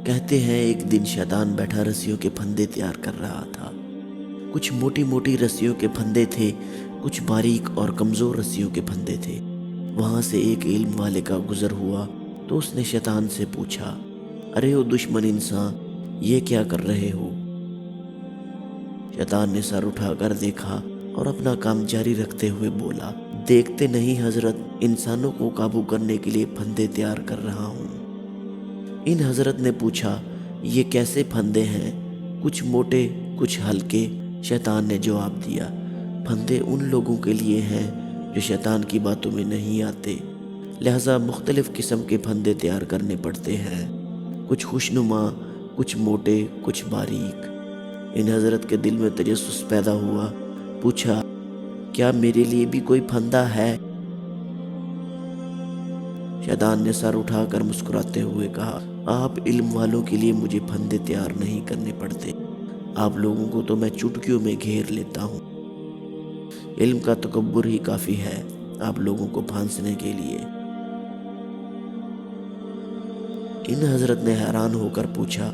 کہتے ہیں ایک دن شیطان بیٹھا رسیوں کے پھندے تیار کر رہا تھا۔ کچھ موٹی موٹی رسیوں کے پھندے تھے، کچھ باریک اور کمزور رسیوں کے پھندے تھے۔ وہاں سے ایک علم والے کا گزر ہوا تو اس نے شیطان سے پوچھا، ارے او دشمن انسان، یہ کیا کر رہے ہو؟ شیطان نے سر اٹھا کر دیکھا اور اپنا کام جاری رکھتے ہوئے بولا، دیکھتے نہیں حضرت، انسانوں کو قابو کرنے کے لیے پھندے تیار کر رہا ہوں۔ ان حضرت نے پوچھا، یہ کیسے پھندے ہیں؟ کچھ موٹے کچھ ہلکے۔ شیطان نے جواب دیا، پھندے ان لوگوں کے لیے ہیں جو شیطان کی باتوں میں نہیں آتے، لہٰذا مختلف قسم کے پھندے تیار کرنے پڑتے ہیں، کچھ خوشنما، کچھ موٹے، کچھ باریک۔ ان حضرت کے دل میں تجسس پیدا ہوا، پوچھا، کیا میرے لیے بھی کوئی پھندا ہے؟ شیطان نے سر اٹھا کر مسکراتے ہوئے کہا، آپ علم والوں کے لیے مجھے پھندے تیار نہیں کرنے پڑتے، آپ لوگوں کو تو میں چٹکیوں میں گھیر لیتا ہوں۔ علم کا تکبر ہی کافی ہے آپ لوگوں کو پھانسنے کے لیے۔ ان حضرت نے حیران ہو کر پوچھا،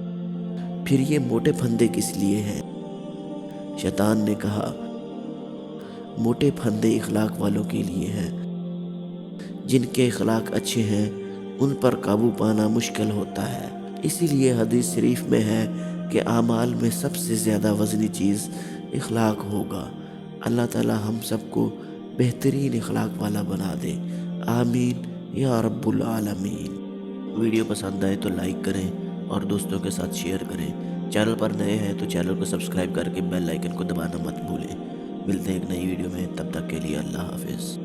پھر یہ موٹے پھندے کس لیے ہیں؟ شیطان نے کہا، موٹے پھندے اخلاق والوں کے لیے ہیں، جن کے اخلاق اچھے ہیں ان پر قابو پانا مشکل ہوتا ہے۔ اسی لیے حدیث شریف میں ہے کہ اعمال میں سب سے زیادہ وزنی چیز اخلاق ہوگا۔ اللہ تعالی ہم سب کو بہترین اخلاق والا بنا دے، آمین یا رب العالمین۔ ویڈیو پسند آئے تو لائک کریں اور دوستوں کے ساتھ شیئر کریں۔ چینل پر نئے ہیں تو چینل کو سبسکرائب کر کے بیل آئیکن کو دبانا مت بھولیں۔ ملتے ہیں ایک نئی ویڈیو میں، تب تک کے لیے اللہ حافظ۔